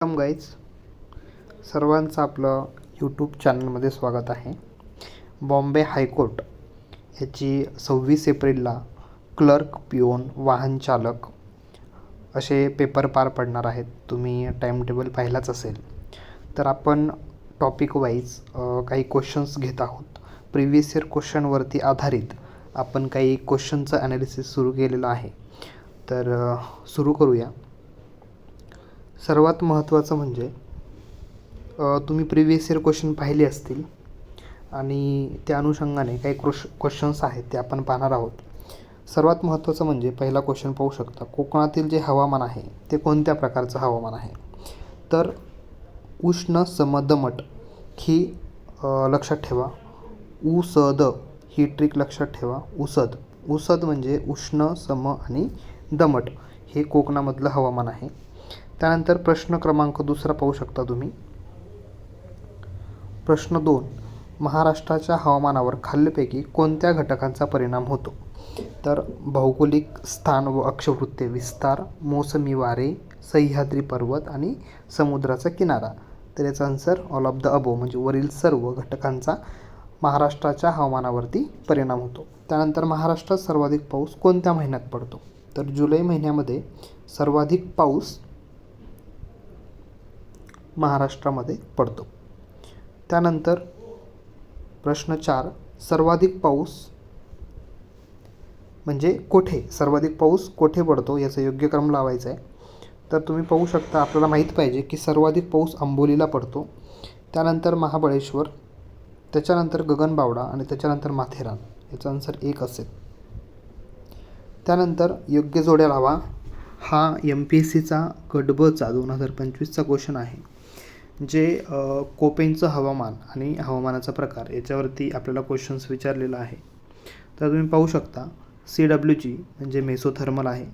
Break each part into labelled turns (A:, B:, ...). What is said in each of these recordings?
A: Welcome guys, सर्वांचं आपलं YouTube चॅनलमध्ये स्वागत आहे. बॉम्बे हायकोर्ट याची 26 एप्रिलला क्लर्क, पिओन, वाहन चालक असे पेपर पार पडणार आहेत. तुम्ही टाईमटेबल पाहिलाच असेल. तर आपण टॉपिक वाईज काही क्वेश्चन्स घेत आहोत. प्रिव्हियस इयर क्वेश्चनवरती आधारित आपण काही क्वेश्चनचं ॲनालिसिस सुरू केलेलं आहे. तर सुरू करूया. सर्वात महत्त्वाचं म्हणजे तुम्ही प्रिव्हियस इयर क्वेश्चन पाहिले असतील आणि त्या अनुषंगाने काही क्वेश्चन्स आहेत ते आपण पाहणार आहोत. सर्वात महत्त्वाचं म्हणजे पहिला क्वेश्चन पाहू शकता. कोकणातील जे हवामान आहे ते कोणत्या प्रकारचं हवामान आहे? तर उष्ण समदमट ही लक्षात ठेवा. उसद ही ट्रिक लक्षात ठेवा. उसद म्हणजे उष्ण, सम आणि दमट हे कोकणामधलं हवामान आहे. त्यानंतर प्रश्न क्रमांक 2 पाहू शकता तुम्ही. प्रश्न 2, महाराष्ट्राच्या हवामानावर खालीलपैकी कोणत्या घटकांचा परिणाम होतो? तर भौगोलिक स्थान व अक्षवृत्तीय विस्तार, मोसमी वारे, सह्याद्री पर्वत आणि समुद्राचा किनारा. तर याचा answer all of the above म्हणजे वरील सर्व घटकांचा महाराष्ट्राच्या हवामानावरती परिणाम होतो. त्यानंतर महाराष्ट्रात सर्वाधिक पाऊस कोणत्या महिन्यात पडतो? तर जुलै महिन्यामध्ये सर्वाधिक पाऊस महाराष्ट्रामध्ये पडतो. त्यानंतर प्रश्न 4, सर्वाधिक पाऊस म्हणजे कोठे? सर्वाधिक पाऊस कोठे पडतो याचा योग्य क्रम लावायचा आहे. तर तुम्ही पाहू शकता, आपल्याला माहीत पाहिजे की सर्वाधिक पाऊस आंबोलीला पडतो, त्यानंतर महाबळेश्वर, त्याच्यानंतर गगनबावडा आणि त्याच्यानंतर माथेरान. याचा आन्सर 1 असेल. त्यानंतर योग्य जोड्या लावा. हा MPSCचा गट ब चा 2025चा क्वेश्चन आहे. जे कोपेनचं हवामान आणि हवामानाचा प्रकार याच्यावरती आपल्याला क्वेश्चन्स विचारलेला आहे. तर तुम्ही पाहू शकता, CWG म्हणजे मेसोथर्मल आहे,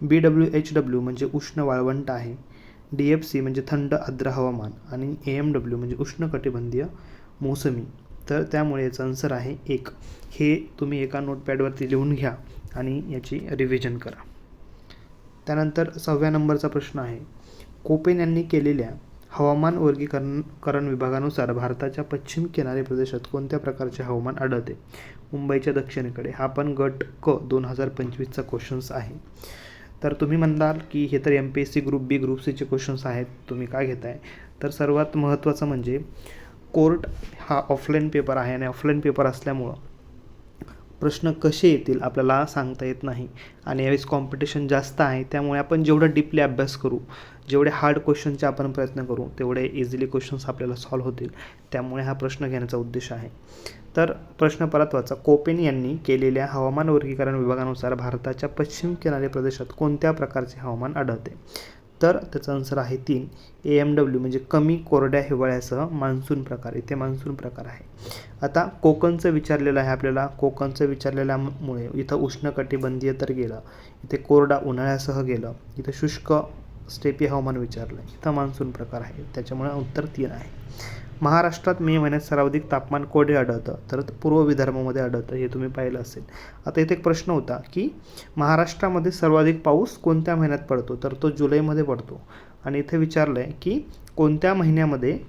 A: BWHW म्हणजे उष्ण वाळवंट आहे, DFC म्हणजे थंड आर्द्र हवामान आणि AMW म्हणजे उष्णकटिबंधीय मोसमी. तर त्यामुळे याचं आन्सर आहे 1. हे तुम्ही एका नोटपॅडवरती लिहून घ्या आणि याची रिव्हिजन करा. त्यानंतर 6व्या नंबरचा प्रश्न आहे. कोपेन यांनी केलेल्या हवामान वर्गीकरण विभागानुसार भारताच्या पश्चिम किनारी प्रदेशात कोणत्या प्रकारचे हवामान आढळते? मुंबईच्या दक्षिणेकडे. हा पण गट क 2025चा क्वेश्चन्स आहे. तर तुम्ही म्हणाल की हे तर MPSC ग्रुप बी, ग्रुप सीचे क्वेश्चन्स आहेत, तुम्ही काय घेताय? तर सर्वात महत्त्वाचं म्हणजे कोर्ट हा ऑफलाईन पेपर आहे आणि ऑफलाईन पेपर असल्यामुळं प्रश्न कसे येतील आपल्याला सांगता येत नाही आणि यावेळेस कॉम्पिटिशन जास्त आहे. त्यामुळे आपण जेवढं डीपली अभ्यास करू, जेवढे हार्ड क्वेश्चनचे आपण प्रयत्न करू, तेवढे इझिली क्वेश्चन्स आपल्याला सॉल्व्ह होतील. त्यामुळे हा प्रश्न घेण्याचा उद्देश आहे. तर प्रश्न परत वाचा. कोपेन यांनी केलेल्या हवामान वर्गीकरण विभागानुसार भारताच्या पश्चिम किनारी प्रदेशात कोणत्या प्रकारचे हवामान आढळते? तर त्याचा आन्सर आहे 3. AMW म्हणजे कमी कोरड्या हिवाळ्यासह मान्सून प्रकार. इथे मान्सून प्रकार आहे. आता कोकणचं विचारलेलं आहे आपल्याला. कोकणचं विचारलेल्यामुळे इथं उष्णकटिबंधीय तर गेलं, इथे कोरडा उन्हाळ्यासह गेलं, इथं शुष्क स्टेपी हवामान विचारलं, इथं मान्सून प्रकार आहे. त्याच्यामुळे उत्तर 3 आहे. महाराष्ट्रात मे महिन्यात सर्वाधिक तापमान कोठे आढळतं? तर पूर्व विदर्भामध्ये आढळतं. हे तुम्ही पाहिलं असेल. आता इथे एक प्रश्न होता की महाराष्ट्रामध्ये सर्वाधिक पाऊस कोणत्या महिन्यात पडतो? तर तो जुलैमध्ये पडतो. आणि इथे विचारलं आहे की कोणत्या महिन्यामध्ये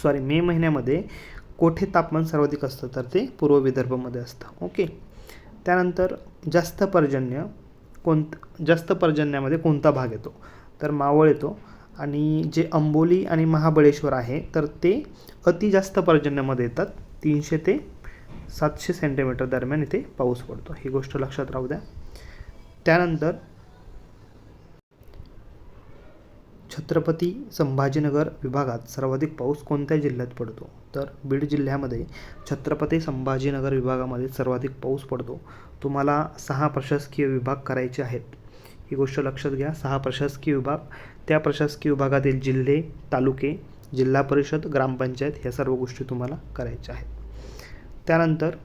A: मे महिन्यामध्ये कोठे तापमान सर्वाधिक असतं? तर ते पूर्व विदर्भामध्ये असतं. ओके. त्यानंतर जास्त पर्जन्यामध्ये कोणता भाग येतो? तर मावळ येतो. आणि जे अंबोली आणि महाबळेश्वर आहे तर ते अति जास्त पर्जन्यामध्ये येतात. 300 ते 700 सेंटीमीटर दरम्यान इथे पाऊस पडतो. ही गोष्ट लक्षात राहू द्या. त्यानंतर छत्रपती संभाजीनगर विभागात सर्वाधिक पाऊस कोणत्या जिल्ह्यात पडतो? तर बीड जिल्ह्यामध्ये छत्रपती संभाजीनगर विभागामध्ये सर्वाधिक पाऊस पडतो. तुम्हाला 6 प्रशासकीय विभाग करायचे आहेत. ही गोष्ट लक्षात घ्या. 6 प्रशासकीय विभाग. त्या प्रशासकीय विभागातील जिल्हे, तालुके, जिल्हा परिषद, ग्रामपंचायत ह्या सर्व गोष्टी तुम्हाला करायच्या आहेत. त्यानंतर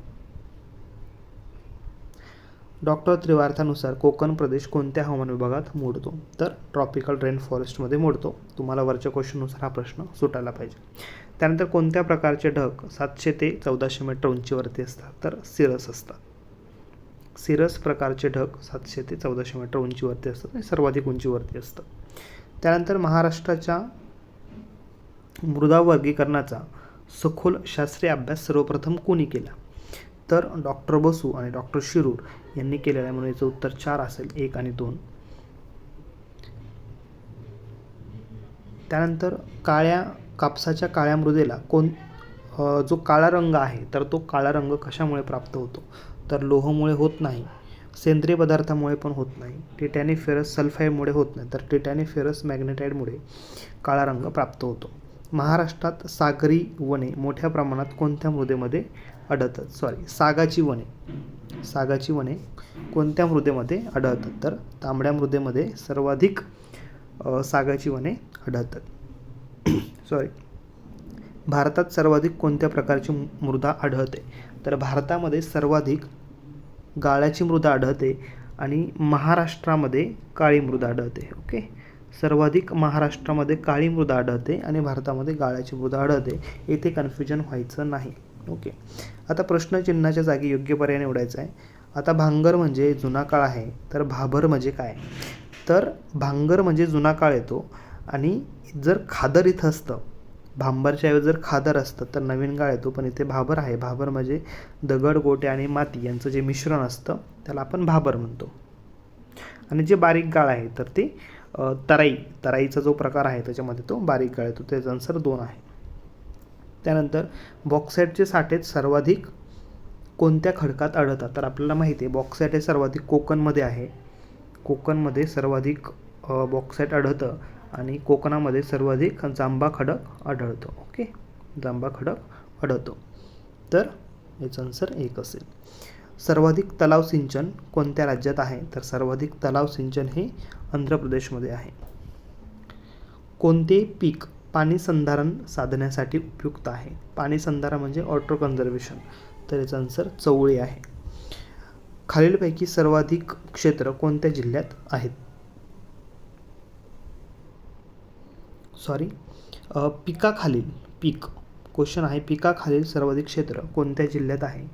A: डॉक्टर त्रिवार्थानुसार कोकण प्रदेश कोणत्या हवामान विभागात मोडतो? तर ट्रॉपिकल रेन फॉरेस्टमध्ये मोडतो. तुम्हाला वरच्या क्वेश्चननुसार हा प्रश्न सुटायला पाहिजे. त्यानंतर कोणत्या प्रकारचे ढग 700 ते 1400 मीटर उंचीवरती असतात? तर सिरस असतात. सिरस प्रकारचे ढग 700 ते 1400 मीटर उंचीवरती असतात आणि सर्वाधिक उंचीवरती असतं. त्यानंतर महाराष्ट्राच्या मृदा वर्गीकरणाचा सखोल शास्त्रीय अभ्यास सर्वप्रथम कोणी केला? तर डॉक्टर बसू आणि डॉक्टर शिरूर यांनी केलेला आहे, म्हणून याचं उत्तर 4 असेल, 1 आणि 2. त्यानंतर कापसाच्या काळ्या मृदेला जो काळा रंग आहे तर तो काळा रंग कशामुळे प्राप्त होतो? तर लोहमुळे होत नाही, सेंद्रिय पदार्थामुळे पण होत नाही, टिटॅनिक फेरस सल्फाईडमुळे होत नाही, तर टिटॅनिक फेरस मॅग्नेटाईडमुळे काळा रंग प्राप्त होतो. महाराष्ट्रात सागरी वने मोठ्या प्रमाणात कोणत्या मृदेमध्ये आढळतात? सागाची वने कोणत्या मृदेमध्ये आढळतात? तर तांबड्या मृदेमध्ये सर्वाधिक सागाची वने आढळतात. भारतात सर्वाधिक कोणत्या प्रकारची मृदा आढळते? तर भारतामध्ये सर्वाधिक गाळाची मृदा आढळते आणि महाराष्ट्रामध्ये काळी मृदा आढळते. ओके, सर्वाधिक महाराष्ट्रामध्ये काळी मृदा आढळते आणि भारतामध्ये गाळाची मृदा आढळते. येथे कन्फ्युजन व्हायचं नाही. ओके, आता प्रश्नचिन्हाच्या जागी योग्य पर्याय निवडायचा आहे. आता भांगर म्हणजे जुना काळ आहे, तर भाभर म्हणजे काय? तर भांगर म्हणजे जुना काळ येतो आणि जर खादर इथं असतं, भांबरच्या ऐवजी जर खादर असतं तर नवीन काळ येतो, पण इथे भाभर आहे. भाभर म्हणजे दगड, गोटे आणि माती यांचं जे मिश्रण असतं त्याला आपण भाभर म्हणतो. आणि जे बारीक गाळ आहे तर ते तराईचा जो प्रकार आहे त्याच्यामध्ये तो बारीक गाळ येतो. त्याचा आन्सर 2 आहे. त्यानंतर बॉक्साईटचे साठे सर्वाधिक कोणत्या खडकात आढळतात? तर आपल्याला माहिती आहे बॉक्साईट हे सर्वाधिक कोकणमध्ये आहे. कोकणमध्ये सर्वाधिक बॉक्साईट आढळतं आणि कोकणामध्ये सर्वाधिक जांभा खडक आढळतो. ओके, जांभा खडक आढळतो. तर याचा आन्सर 1 असेल. सर्वाधिक तलाव सिंचन कोणत्या राज्यात आहे? तर सर्वाधिक तलाव सिंचन हे आंध्र प्रदेशमध्ये आहे. कोणते पीक पाणी संधारण साधण्यासाठी उपयुक्त आहे? पाणी संधारण म्हणजे वॉटर कन्झर्वेशन, तर याचा आन्सर चवळी आहे. खालीलपैकी सर्वाधिक क्षेत्र कोणत्या जिल्ह्यात आहेत? क्वेश्चन आहे पिकाखालील सर्वाधिक क्षेत्र कोणत्या जिल्ह्यात आहे?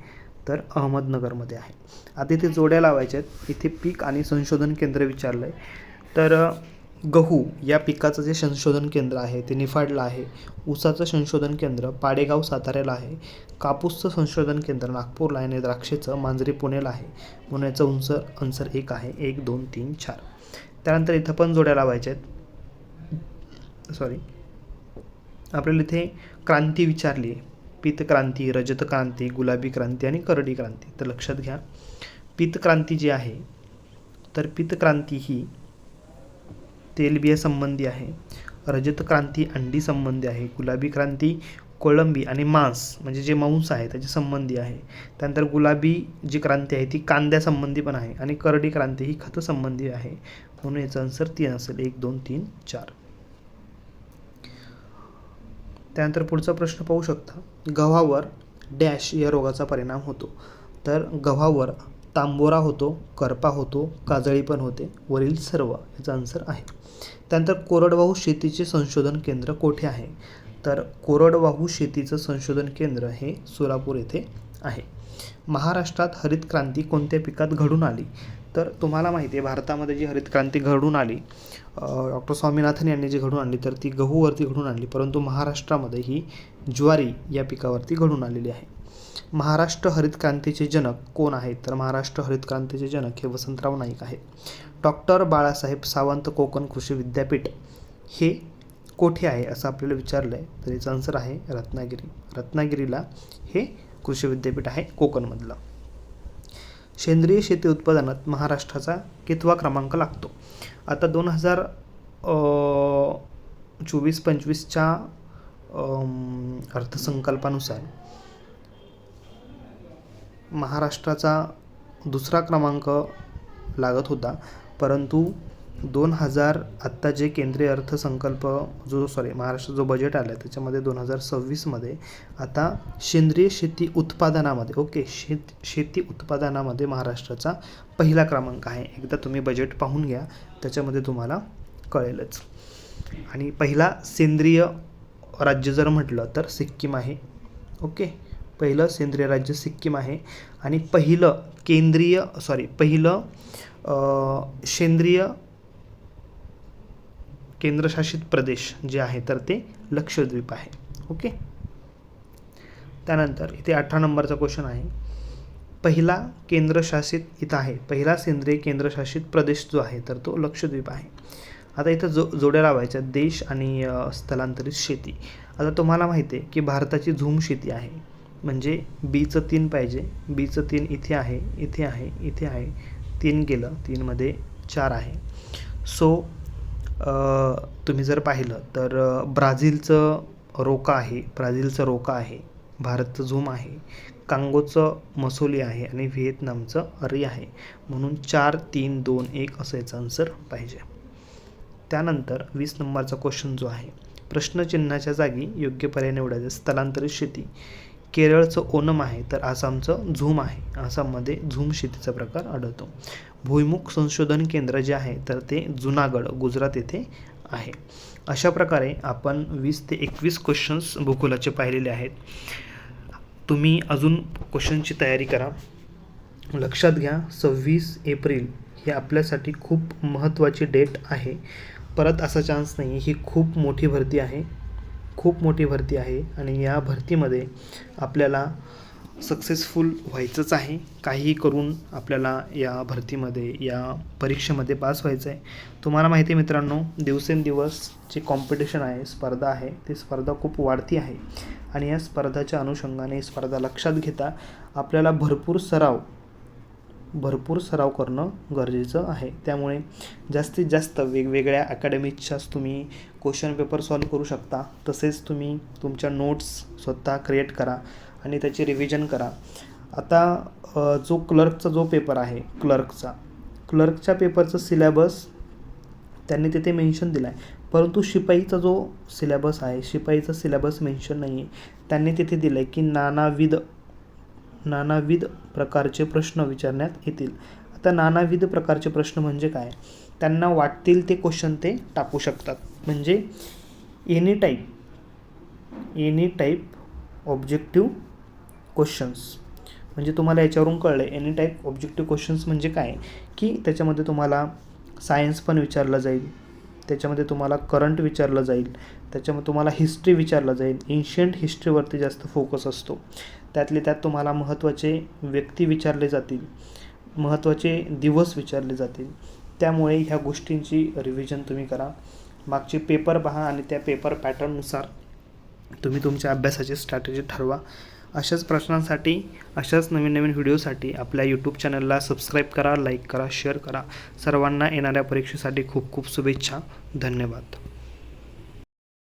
A: तर अहमदनगरमध्ये आहे. आता इथे जोड्या लावायच्या आहेत. इथे पीक आणि संशोधन केंद्र विचारलं आहे, तर गहू या पिकाचं जे संशोधन केंद्र आहे ते निफाडला आहे. ऊसाचं संशोधन केंद्र पाडेगाव साताऱ्याला आहे. कापूसचं संशोधन केंद्र नागपूरला आहे आणि द्राक्षेचं मांजरी पुणेला आहे, म्हणून याचं आन्सर 1 आहे. 1, 2, 3, 4. त्यानंतर इथं पण जोड्या लावायच्या आहेत. आपल्याला इथे क्रांती विचारली आहे. पीत क्रांती, रजत क्रांती, गुलाबी क्रांती आणि करडी क्रांती. तर लक्षात घ्या, पीत क्रांती जी आहे तर पीत क्रांती ही तेलबिया संबंधी आहे. रजत क्रांती अंडी संबंधी आहे. गुलाबी क्रांती कोळंबी आणि मांस म्हणजे जे मांस आहे त्याच्या संबंधी आहे. त्यानंतर गुलाबी जी क्रांती आहे ती कांद्यासंबंधी पण आहे आणि करडी क्रांती ही खत संबंधी आहे, म्हणून याचा आन्सर 3 असेल. 1, 2, 3, 4. त्यानंतर पुढचा प्रश्न पाहू शकता. गव्हावर डॅश या रोगाचा परिणाम होतो? तर गव्हावर तांबोरा होतो, करपा होतो, काजळी पण होते, वरील सर्व याचा आन्सर आहे. त्यानंतर कोरडवाहू शेतीचे संशोधन केंद्र कोठे आहे? तर कोरडवाहू शेतीचं संशोधन केंद्र हे सोलापूर येथे आहे. महाराष्ट्रात हरित क्रांती कोणत्या पिकात घडून आली? तर तुम्हाला माहिती आहे भारतामध्ये जी हरित क्रांती घडून आली, डॉक्टर स्वामीनाथन यांनी जी घडून आणली तर ती गहूवरती घडून आणली, परंतु महाराष्ट्रामध्ये ही ज्वारी या पिकावरती घडून आलेली आहे. महाराष्ट्र हरित क्रांतीचे जनक कोण आहेत? तर महाराष्ट्र हरित क्रांतीचे जनक हे वसंतराव नाईक आहेत. डॉक्टर बाळासाहेब सावंत कोकण कृषी विद्यापीठ हे कोठे आहे असं आपल्याला विचारलं आहे, तर याचा आन्सर आहे रत्नागिरी. रत्नागिरीला हे कृषी विद्यापीठ आहे कोकणमधलं. सेंद्रिय शेती उत्पादनात महाराष्ट्राचा कितवा क्रमांक लागतो? आता 2024-25च्या अर्थसंकल्पानुसार महाराष्ट्राचा दुसरा क्रमांक लागत होता, परंतु 2000 आत्ता जे केंद्रीय अर्थसंकल्प महाराष्ट्र जो बजेट आला आहे त्याच्यामध्ये 2026मध्ये आता सेंद्रिय शेती उत्पादनामध्ये शेती उत्पादनामध्ये महाराष्ट्राचा पहिला क्रमांक आहे. एकदा तुम्ही बजेट पाहून घ्या, त्याच्यामध्ये तुम्हाला कळेलच. आणि पहिला सेंद्रिय राज्य जर म्हटलं तर सिक्कीम आहे. ओके, पहिलं सेंद्रिय राज्य सिक्कीम आहे आणि पहिलं सेंद्रिय केंद्रशासित प्रदेश जे आहे तर ते लक्षद्वीप आहे. ओके. त्यानंतर इथे 18 नंबरचा क्वेश्चन आहे. पहिला सेंद्रिय केंद्रशासित प्रदेश जो आहे तर तो लक्षद्वीप आहे. आता इथं जोड्या लावायच्या देश आणि स्थलांतरित शेती. आता तुम्हाला माहिती आहे की भारताची झूम शेती आहे, म्हणजे बीचं 3 पाहिजे. बीचं 3 इथे आहे, इथे आहे, इथे आहे. 3 गेलं, 3मध्ये 4 आहे. सो तुम्ही जर पाहिलं तर ब्राझीलचं रोका आहे, भारतचं झूम आहे, कांगोचं मसोली आहे आणि व्हिएतनामचं अरी आहे. म्हणून 4, 3, 2, 1 असं याचा आन्सर पाहिजे. त्यानंतर 20 नंबरचा क्वेश्चन जो आहे, प्रश्नचिन्हाच्या जागी योग्य पर्याय निवडायचे. स्थलांतरित शेती. केरळचं ओनम आहे तर आसामचं झूम आहे. आसाममध्ये झूम शेतीचा प्रकार आढळतो. भुईमुख संशोधन केंद्र जे आहे तर ते जुनागड गुजरात येथे आहे. अशा प्रकारे आपण 20 ते 21 क्वेश्चन्स भूगोलाचे पाहिलेले आहेत. तुम्ही अजून क्वेश्चनची तयारी करा. लक्षात घ्या 26 एप्रिल ही आपल्यासाठी खूप महत्त्वाची डेट आहे. परत असा चान्स नाही. ही खूप मोठी भरती आहे आणि या भरतीमध्ये आपल्याला सक्सेसफुल व्हायचंच आहे. काहीही करून आपल्याला या भरतीमध्ये, या परीक्षेमध्ये पास व्हायचं आहे. तुम्हाला माहिती आहे मित्रांनो, दिवसेंदिवस जी कॉम्पिटिशन आहे, स्पर्धा आहे, ती स्पर्धा खूप वाढती आहे आणि या स्पर्धाच्या अनुषंगाने स्पर्धा लक्षात घेता आपल्याला भरपूर सराव करणं गरजेचं आहे. त्यामुळे जास्तीत जास्त वेगवेगळ्या अकॅडमीजच्याच तुम्ही क्वेश्चन पेपर सॉल्व करू शकता. तसेच तुम्ही तुमच्या नोट्स स्वतः क्रिएट करा आणि त्याची रिव्हिजन करा. आता जो क्लर्कचा जो पेपर आहे, क्लर्कच्या पेपरचं सिलेबस त्यांनी तिथे मेन्शन दिला आहे, परंतु शिपाईचा जो सिलेबस आहे, शिपाईचा सिलेबस मेन्शन नाही आहे. त्यांनी तिथे दिलं आहे की नानाविध प्रकारचे प्रश्न विचारण्यात येतील. आता नानाविध प्रकारचे प्रश्न म्हणजे काय? त्यांना वाटतील ते क्वेश्चन ते टाकू शकतात. म्हणजे एनी टाईप ऑब्जेक्टिव्ह क्वेश्चन्स. म्हणजे तुम्हाला याच्यावरून कळलं आहे एनी टाईप ऑब्जेक्टिव्ह क्वेश्चन्स म्हणजे काय, की त्याच्यामध्ये तुम्हाला सायन्स पण विचारलं जाईल, त्याच्यामध्ये तुम्हाला करंट विचारलं जाईल, त्याच्यामध्ये तुम्हाला हिस्ट्री विचारलं जाईल. एन्शियंट हिस्ट्रीवरती जास्त फोकस असतो. त्यातले त्यात तुम्हाला महत्त्वाचे व्यक्ती विचारले जातील, महत्त्वाचे दिवस विचारले जातील. त्यामुळे ह्या गोष्टींची रिव्हिजन तुम्ही करा. मागचे पेपर पहा आणि त्या पेपर पॅटर्ननुसार तुम्ही तुमच्या अभ्यासाची स्ट्रॅटेजी ठरवा. अशाच प्रश्नांसाठी, अशाच नवीन व्हिडिओसाठी आपल्या यूट्यूब चॅनलला सबस्क्राईब करा, लाईक करा, शेअर करा. सर्वांना येणाऱ्या परीक्षेसाठी खूप खूप शुभेच्छा. धन्यवाद.